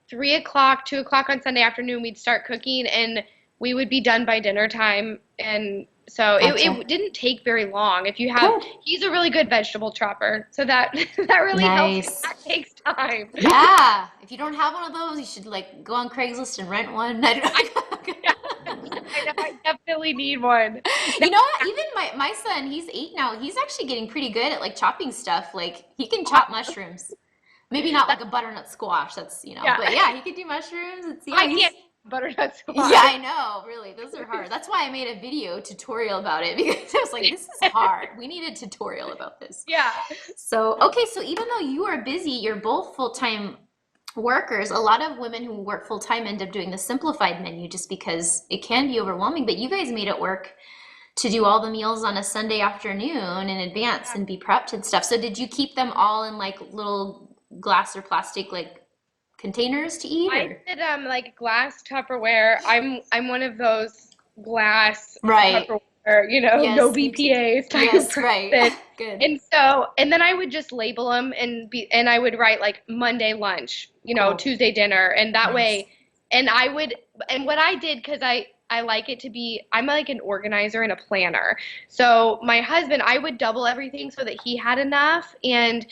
3 o'clock, 2 o'clock on Sunday afternoon we'd start cooking and we would be done by dinner time and so it, Gotcha. it didn't take very long. If you have Good. he's a really good vegetable chopper, so that that really helps. Nice. That takes time. Yeah. If you don't have one of those, you should like go on Craigslist and rent one. I I don't yeah, I know I definitely need one. You know what? Even my son, he's 8 now. He's actually getting pretty good at like chopping stuff. Like he can chop mushrooms. Maybe not like a butternut squash. Yeah, But yeah, he can do mushrooms. It's yeah, I he's can't butternut yeah, squash. I know. Really, those are hard. That's why I made a video tutorial about it because I was like, this is hard. We need a tutorial about this. Yeah. So, okay, so even though you are busy, you're both full-time workers. A lot of women who work full-time end up doing the simplified menu just because it can be overwhelming, but you guys made it work to do all the meals on a Sunday afternoon in advance and be prepped and stuff. So did you keep them all in like little glass or plastic like containers to eat I or? did like glass Tupperware. I'm one of those glass Right. Tupperware, no Yes, me too. BPAs type Yes, right. person. Good. And then I would just label them and I would write like Monday lunch, Cool. Tuesday dinner, and that Nice. way, and what I did because I like it to be I'm like an organizer and a planner. So my husband, I would double everything so that he had enough, and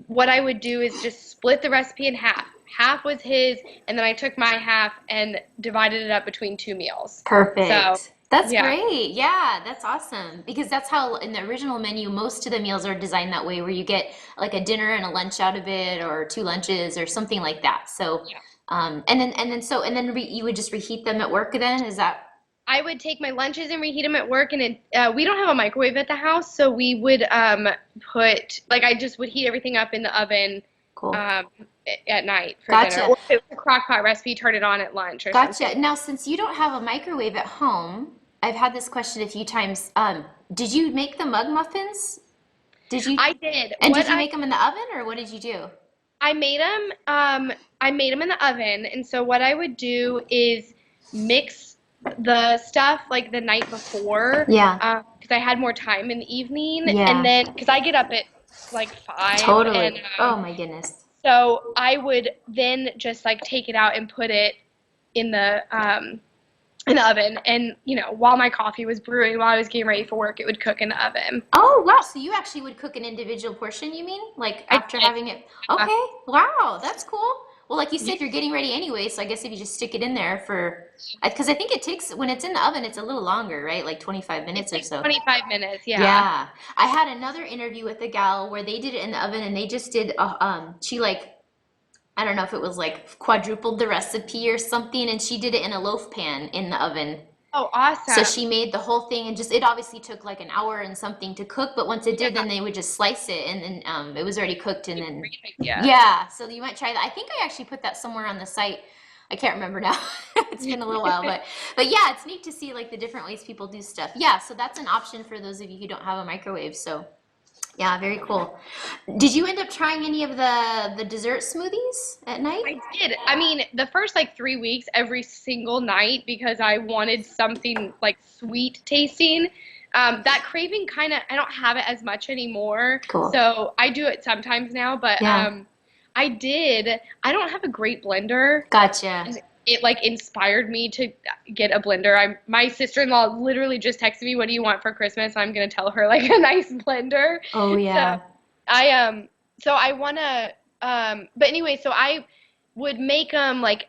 what I would do is just split the recipe in half. Half was his, and then I took my half and divided it up between 2 meals. So Perfect. That's Yeah. great. Yeah, that's awesome. Because that's how in the original menu, most of the meals are designed that way, where you get like a dinner and a lunch out of it, or two lunches, or something like that. So, you would just reheat them at work then? Is that I would take my lunches and reheat them at work, and we don't have a microwave at the house, so we would put like I just would heat everything up in the oven cool? um, at night for dinner, Gotcha. or if it was a crock pot recipe, turn it on at lunch or something. Gotcha. Now, since you don't have a microwave at home, I've had this question a few times. Did you make the mug muffins? Did you, I did. and did you make them in the oven, or what did you do? I made them. I made them in the oven, and so what I would do is mix the stuff like the night before, Yeah. because I had more time in the evening, and Yeah. then because I get up at like 5, and Totally. Oh my goodness. so I would then just like take it out and put it in the oven, and while my coffee was brewing, while I was getting ready for work, it would cook in the oven. Oh, wow. So you actually would cook an individual portion, you mean? Like I after did. having it? uh, Okay. Wow. That's cool. Well, like you yeah, said, you're getting ready anyway, so I guess if you just stick it in there for, because I think it takes, when it's in the oven, it's a little longer, right? Like 25 it's minutes or like so. 25 minutes. Yeah. Yeah. I had another interview with a gal where they did it in the oven and they just did, she like, I don't know if it was like quadrupled the recipe or something, and she did it in a loaf pan in the oven. Oh, So awesome. she made the whole thing and just it obviously took like an hour and something to cook, but once it did, Yeah. then they would just slice it and then it was already cooked and then Great idea. yeah, so you might try that. I think I actually put that somewhere on the site. I can't remember now. It's been a little while, but yeah, it's neat to see like the different ways people do stuff. Yeah, so that's an option for those of you who don't have a microwave. So yeah, very cool. Did you end up trying any of the dessert smoothies at night? I did. I mean, the first like 3 weeks, every single night, because I wanted something like sweet tasting. That craving kind of, I don't have it as much anymore. Cool. So I do it sometimes now, but Yeah. I did. I don't have a great blender. Gotcha. And it like inspired me to get a blender. My sister-in-law literally just texted me, "What do you want for Christmas?" I'm gonna tell her like a nice blender. Oh So yeah. I so I wanna but anyway, so I would make them like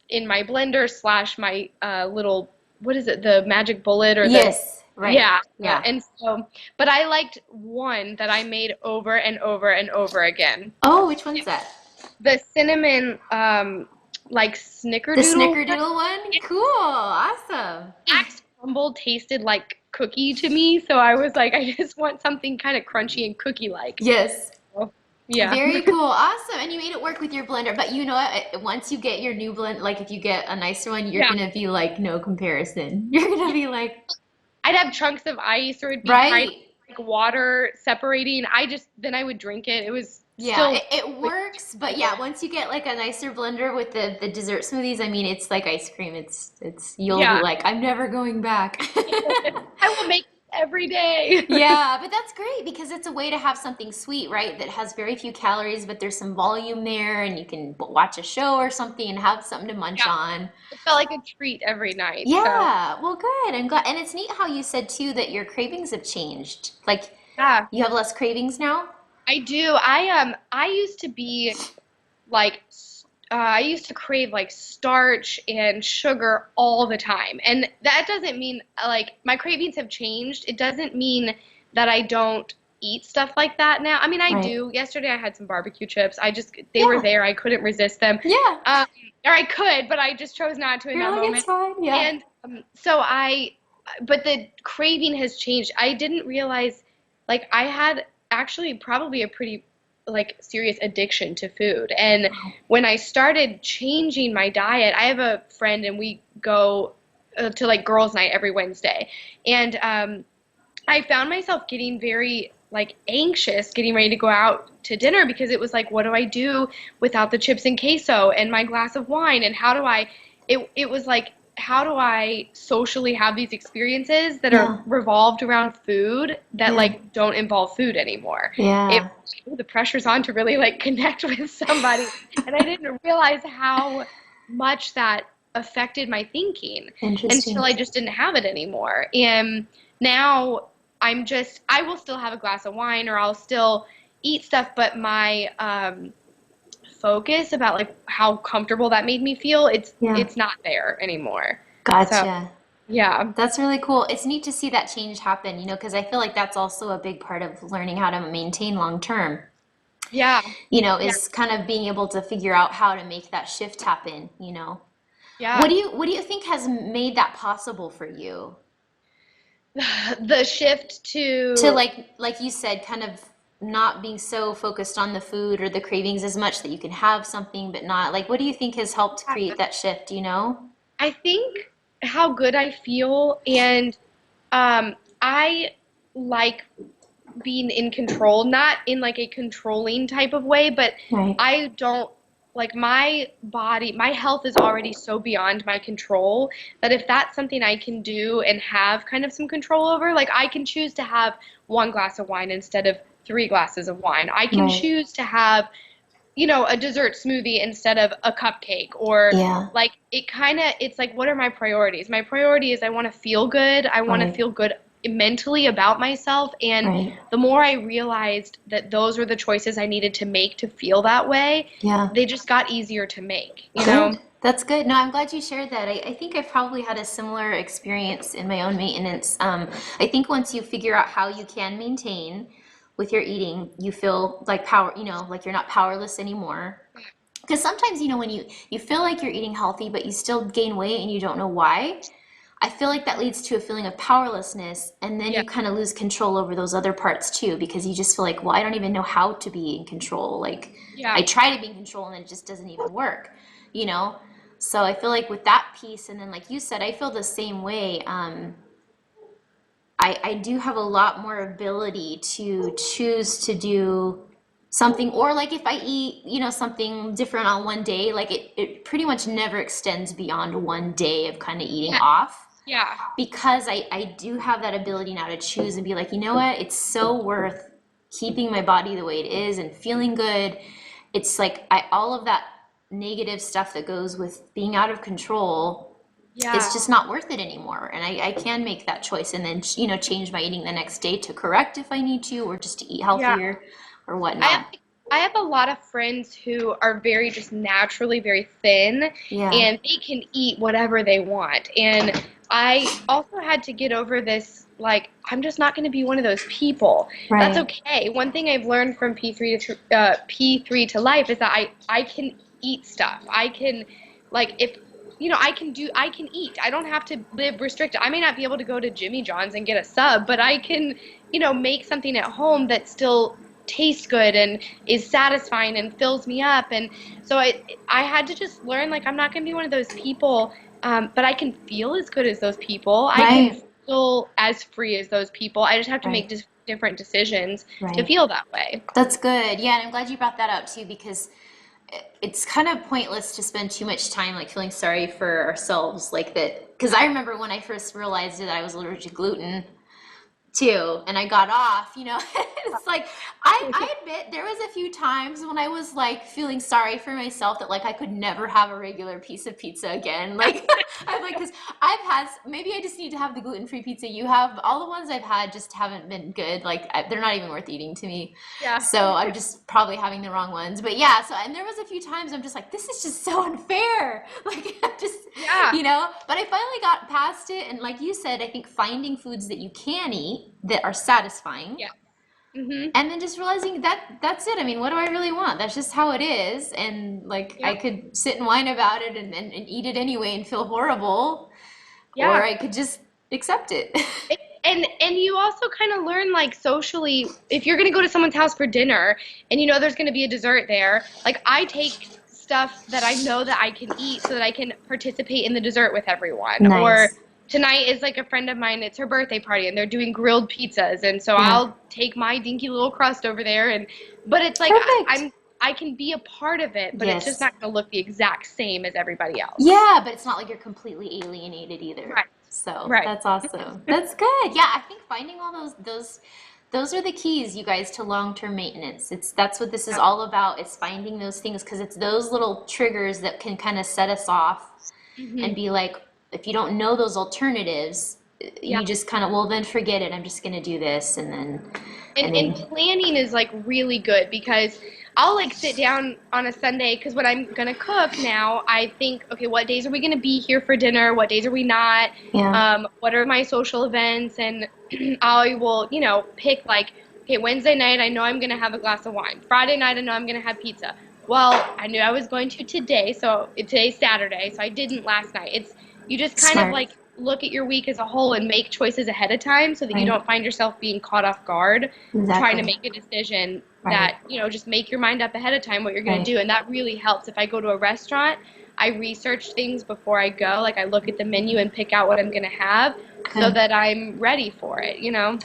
in my blender slash my little, what is it, the magic bullet or the, Yes, right. yeah, Yeah. and so but I liked one that I made over and over and over again. Oh, which one's that? The cinnamon like The snickerdoodle one. snickerdoodle one? Cool. Awesome. Max crumble tasted like cookie to me, so I was like, I just want something kind of crunchy and cookie like. Yes. Yeah. Very cool. Awesome. And you made it work with your blender. But you know what? Once you get your new blend, like if you get a nicer one, you're Yeah. gonna be like, no comparison. You're gonna be like, I'd have chunks of ice, or it'd be tiny right? like water separating. Then I would drink it. It was Yeah, still it works, but yeah, once you get like a nicer blender with the dessert smoothies, I mean, it's like ice cream. It's you'll be yeah. like, I'm never going back. I will make it every day. Yeah, but that's great because it's a way to have something sweet, right? That has very few calories, but there's some volume there, and you can watch a show or something and have something to munch Yeah. on. It felt like a treat every night. So Yeah, well, good. I'm glad. And it's neat how you said too that your cravings have changed. Like yeah, you have less cravings now? I do. I used to be like I used to crave like starch and sugar all the time. And that doesn't mean like my cravings have changed. It doesn't mean that I don't eat stuff like that now. I mean, I Right. do. Yesterday I had some barbecue chips. They were Yeah. there. I couldn't resist them. Yeah. Um, or I could, but I just chose not to in You're that like, it's moment. fine. Yeah. And but the craving has changed. I didn't realize, like, I had actually probably a pretty, like, serious addiction to food. And when I started changing my diet, I have a friend and we go to, like, girls' night every Wednesday. And I found myself getting very, like, anxious getting ready to go out to dinner because it was like, what do I do without the chips and queso and my glass of wine? And it was like, how do I socially have these experiences that Yeah. are revolved around food that Yeah. like don't involve food anymore? It Yeah. The pressure's on to really like connect with somebody, and I didn't realize how much that affected my thinking until Interesting. I just didn't have it anymore. And now I will still have a glass of wine or I'll still eat stuff, but my focus about like how comfortable that made me feel, Yeah. it's not there anymore. So Gotcha. Yeah. That's really cool. It's neat to see that change happen, because I feel like that's also a big part of learning how to maintain long term, Yeah. Yeah. is kind of being able to figure out how to make that shift happen. What Yeah. do you think has made that possible for you? The shift To to like you said, kind of not being so focused on the food or the cravings as much that you can have something but not like what do you think has helped create that shift? I think how good I feel, and I like being in control, not in like a controlling type of way, but Right. I don't like my body, my health is already so beyond my control that if that's something I can do and have kind of some control over, like I can choose to have one glass of wine instead of three glasses of wine. I can Right. choose to have a dessert smoothie instead of a cupcake, or Yeah. like it's like, what are my priorities? My priority is I want to feel good. I want to Right. feel good mentally about myself. And Right. the more I realized that those were the choices I needed to make to feel that way, Yeah. they just got easier to make, you know? Good. That's good. No, I'm glad you shared that. I think I've probably had a similar experience in my own maintenance. I think once you figure out how you can maintain with your eating, you feel like like you're not powerless anymore. Because sometimes, when you feel like you're eating healthy, but you still gain weight and you don't know why, I feel like that leads to a feeling of powerlessness, and then Yeah. you kind of lose control over those other parts too, because you just feel like, well, I don't even know how to be in control. Like, Yeah. I try to be in control and it just doesn't even work, you know? So I feel like with that piece, and then like you said, I feel the same way. I do have a lot more ability to choose to do something, or like if I eat, something different on one day, like it pretty much never extends beyond one day of kind of eating Yeah. off Yeah. because I do have that ability now to choose and be like, you know what, it's so worth keeping my body the way it is and feeling good. It's like all of that negative stuff that goes with being out of control, it's Yeah. just not worth it anymore. And I can make that choice and then, change my eating the next day to correct if I need to, or just to eat Yeah. healthier or I have whatnot. I have a lot of friends who are very just naturally very thin, Yeah, and they can eat whatever they want. And I also had to get over this, like, I'm just not going to be one of those people. That's right, okay. One thing I've learned from P3 to life is that I can eat stuff. I can, like, if I can eat. I don't have to live restricted. I may not be able to go to Jimmy John's and get a sub, but I can, make something at home that still tastes good and is satisfying and fills me up. And so I had to just learn, like, I'm not going to be one of those people, but I can feel as good as those people. I can right, feel as free as those people. I just have to right, make different decisions to right. feel that way. That's good. Yeah, and I'm glad you brought that up too because it's kind of pointless to spend too much time like feeling sorry for ourselves like that. Because I remember when I first realized that I was allergic to gluten, too, and I got off. It's like I admit there was a few times when I was like feeling sorry for myself that like I could never have a regular piece of pizza again. Like I'm like, because I've had, maybe I just need to have the gluten-free pizza you have. All the ones I've had just haven't been good. Like they're not even worth eating to me. Yeah. So I'm just probably having the wrong ones. But yeah, so and there was a few times I'm just like, this is just so unfair. Like I'm just, Yeah. but I finally got past it. And like you said, I think finding foods that you can eat that are satisfying, Yeah. Mhm. and then just realizing that that's it. I mean, what do I really want? That's just how it is. And like I Yep. could sit and whine about it and eat it anyway and feel horrible, or Yeah. I could just accept it. And you also kind of learn, like, socially, if you're going to go to someone's house for dinner and you know there's going to be a dessert there, like, I take stuff that I know that I can eat so that I can participate in the dessert with everyone. Or Nice. tonight is like a friend of mine, it's her birthday party and they're doing grilled pizzas, and so Yeah. I'll take my dinky little crust over there, and but it's like Perfect. I can be a part of it, but it's just Yes. not going to look the exact same as everybody else. Yeah, but it's not like you're completely alienated either. Right. So Right. that's awesome. That's good. Yeah, I think finding all those are the keys, you guys, to long-term maintenance. That's what this is Yeah. all about. It's finding those things because it's those little triggers that can kind of set us off and Hmm. be like, if you don't know those alternatives, Yeah. you just kind of, well, then forget it. I'm just going to do this, and And then planning is like really good because I'll like sit down on a Sunday because when I'm gonna cook now, I think, okay, what days are we gonna be here for dinner? What days are we not? Yeah. What are my social events? And I will, pick like, okay, Wednesday night, I know I'm gonna have a glass of wine. Friday night, I know I'm gonna have pizza. Well, I knew I was going to today, so today's Saturday, so I didn't last night. It's you just kind of Smart. like look at your week as a whole and make choices ahead of time so that you Right. don't find yourself being caught off guard trying to Exactly. make a decision Right. that, just make your mind up ahead of time what you're going to Right. do. And that really helps. If I go to a restaurant, I research things before I go. Like I look at the menu and pick out what I'm going to have so Good. that I'm ready for it.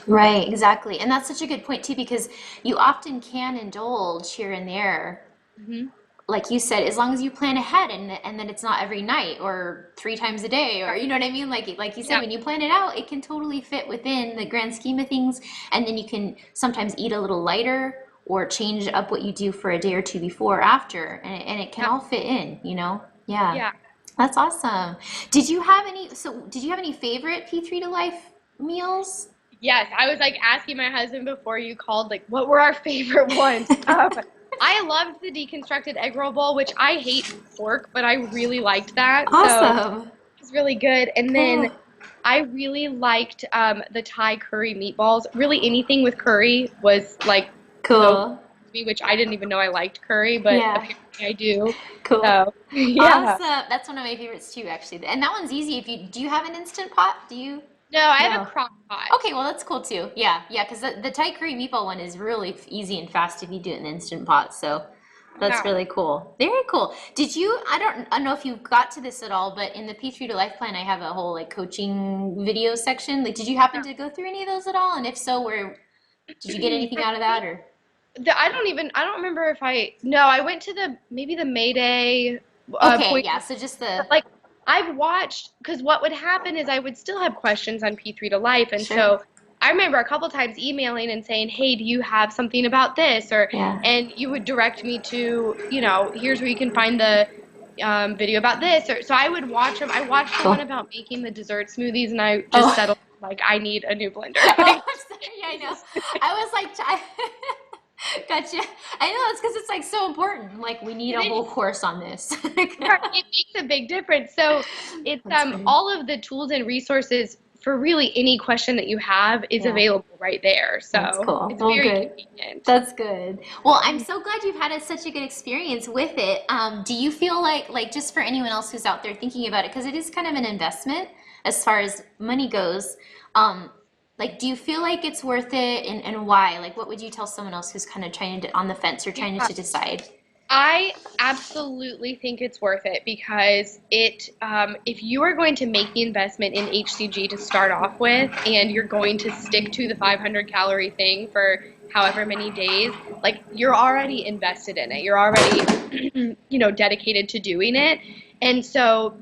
Right, exactly. And that's such a good point too, because you often can indulge here and there, Hmm. like you said, as long as you plan ahead and then it's not every night or three times a day, or you know what I mean? Like you said, Yeah. when you plan it out, it can totally fit within the grand scheme of things. And then you can sometimes eat a little lighter or change up what you do for a day or two before or after, and it can Yeah. all fit in, you know? Yeah. Yeah. That's awesome. Did you have any favorite P3 to Life meals? Yes, I was like asking my husband before you called, like, what were our favorite ones? I loved the deconstructed egg roll bowl, which I hate pork, but I really liked that. So it Awesome. was really good. And then Cool. I really liked the Thai curry meatballs. Really, anything with curry was like so good Cool. to me, which I didn't even know I liked curry, but Yeah. apparently I do. Cool. So yeah. Awesome. That's one of my favorites too, actually. And that one's easy. If you do you have an instant pot? Do you? No, I have a No. crock pot. Okay, well that's cool too. Yeah, yeah, because the Thai curry meatball one is really easy and fast if you do it in the instant pot. So that's Yeah. really cool. Very cool. Did you? I don't know if you got to this at all, but in the P3 to Life plan, I have a whole like coaching video section. Like, did you happen Yeah. to go through any of those at all? And if so, where did you get anything For out of that me, or? I don't remember if no, I went to maybe the Mayday Okay, point. yeah. So just the But like I've watched, because what would happen is I would still have questions on P3 to Life, and sure. so I remember a couple times emailing and saying, "Hey, do you have something about this?" Or Yeah. and you would direct me to, here's where you can find the video about this. Or so I would watch them. I watched the one Cool. about making the dessert smoothies, and I just Oh. settled like I need a new blender. Oh, Like, I'm sorry. Yeah, I know. I was like, gotcha. I know it's because it's like so important. Like we need it a whole is. course on this. Right, it makes a big difference. So it's That's funny. all of the tools and resources for really any question that you have is Yeah, available right there. that's So cool. it's Well, very good. convenient. That's good. Well, I'm so glad you've had such a good experience with it. Do you feel like just for anyone else who's out there thinking about it, because it is kind of an investment as far as money goes, um, like, do you feel like it's worth it and why? Like, what would you tell someone else who's kind of trying to on the fence or trying Yeah. to decide? I absolutely think it's worth it because if you are going to make the investment in hCG to start off with, and you're going to stick to the 500 calorie thing for however many days, like you're already invested in it. You're already, dedicated to doing it. And so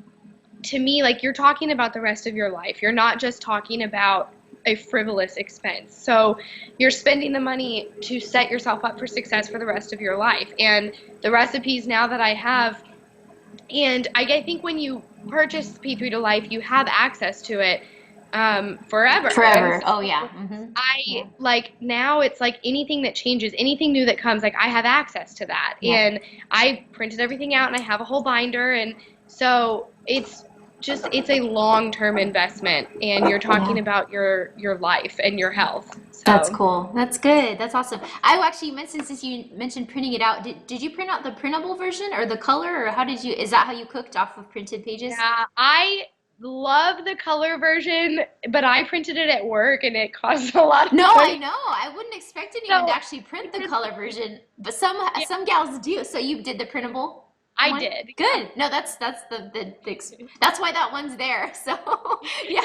to me, like you're talking about the rest of your life. You're not just talking about a frivolous expense. So you're spending the money to set yourself up for success for the rest of your life. And the recipes now that I have, and I think when you purchase P3 to Life, you have access to it forever. And Forever. Oh yeah. so Yeah. I like now it's like anything that changes, anything new that comes, like I have access to that. Yeah. And I printed everything out and I have a whole binder. And so it's a long-term investment, and you're talking Yeah. about your life and your health. That's So cool. That's good. That's awesome. I actually mentioned since you mentioned printing it out, did you print out the printable version or the color or how did you, is that how you cooked off of printed pages? yeah, I love the color version, but I printed it at work and it cost a lot of No, I money. know. I wouldn't expect anyone to So actually I print the printed, color version, but some yeah, some gals do. So you did the printable I one? did. Good. No, that's that's why that one's there. So yeah,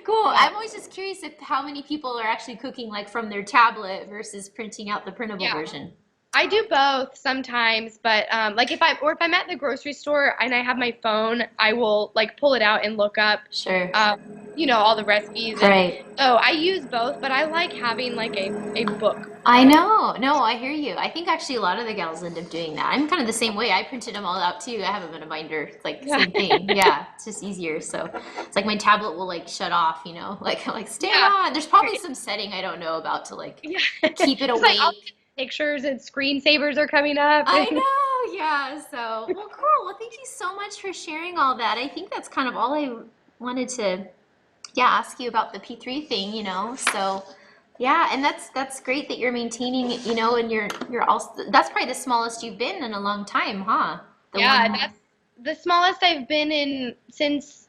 cool. Yeah. I'm always just curious if how many people are actually cooking like from their tablet versus printing out the printable Yeah. version. I do both sometimes, but like if I'm at the grocery store and I have my phone, I will like pull it out and look up, Sure. um, all the recipes, and Right. so I use both. But I like having like a book. I know. No, I hear you. I think actually a lot of the gals end up doing that. I'm kind of the same way. I printed them all out too. I have them in a binder. It's like Yeah, same thing. Yeah, it's just easier. So it's like my tablet will like shut off, like stay yeah. on. There's probably some setting I don't know about to like Yeah. keep it It's like awake. pictures and screensavers are coming up. I know, yeah. So, well, cool. Well, thank you so much for sharing all that. I think that's kind of all I wanted to, yeah, ask you about the P3 thing, you know. So, yeah, and that's great that you're maintaining, you know, and you're also that's probably the smallest you've been in a long time, huh? The Yeah, one. that's the smallest I've been in since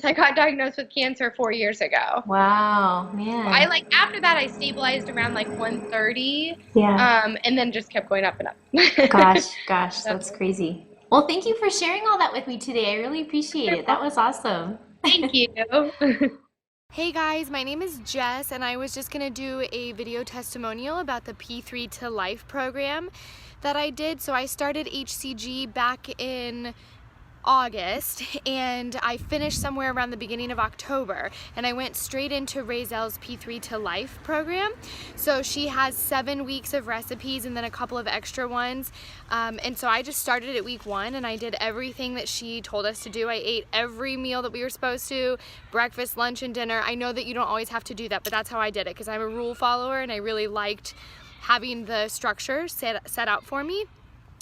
I got diagnosed with cancer 4 years ago. Wow, I man. like after that I stabilized around like 130, Yeah. and then just kept going up and up. Gosh, So, that's crazy. Well, thank you for sharing all that with me today. I really appreciate you're it. That welcome. was awesome. Thank you. Hey guys, my name is Jess and I was just going to do a video testimonial about the P3toLife program that I did. So I started hCG back in August and I finished somewhere around the beginning of October, and I went straight into Raisel's P3toLife program. So she has 7 weeks of recipes and then a couple of extra ones, and so I just started at week 1 and I did everything that she told us to do. I ate every meal that we were supposed to, breakfast, lunch, and dinner. I know that you don't always have to do that, but that's how I did it because I'm a rule follower and I really liked having the structure set out for me.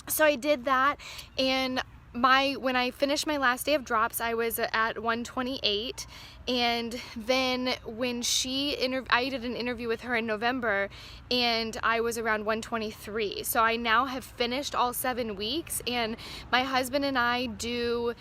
So I did that, and when I finished my last day of drops, I was at 128, and then when I did an interview with her in November, and I was around 123. So I now have finished all 7 weeks, and my husband and I do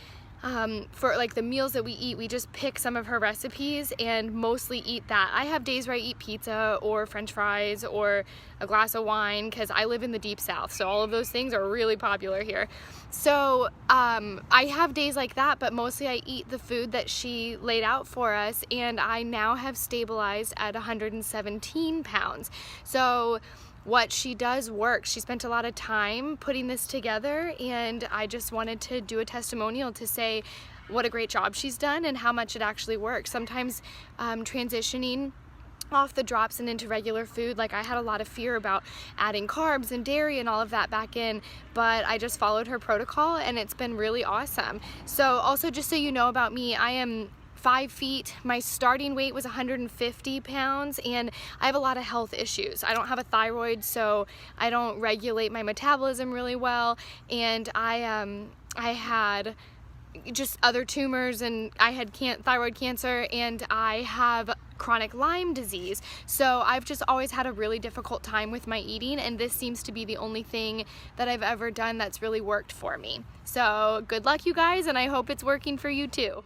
for like the meals that we eat, we just pick some of her recipes and mostly eat that. I have days where I eat pizza or french fries or a glass of wine because I live in the deep south, so all of those things are really popular here. So I have days like that, but mostly I eat the food that she laid out for us, and I now have stabilized at 117 pounds. So what she does works. She spent a lot of time putting this together, and I just wanted to do a testimonial to say what a great job she's done and how much it actually works. Sometimes transitioning off the drops and into regular food, like I had a lot of fear about adding carbs and dairy and all of that back in, but I just followed her protocol and it's been really awesome. So also, just so you know about me, I am 5 feet. My starting weight was 150 pounds, and I have a lot of health issues. I don't have a thyroid, so I don't regulate my metabolism really well, and I had just other tumors, and I had thyroid cancer, and I have chronic Lyme disease. So I've just always had a really difficult time with my eating, and this seems to be the only thing that I've ever done that's really worked for me. So good luck, you guys, and I hope it's working for you too.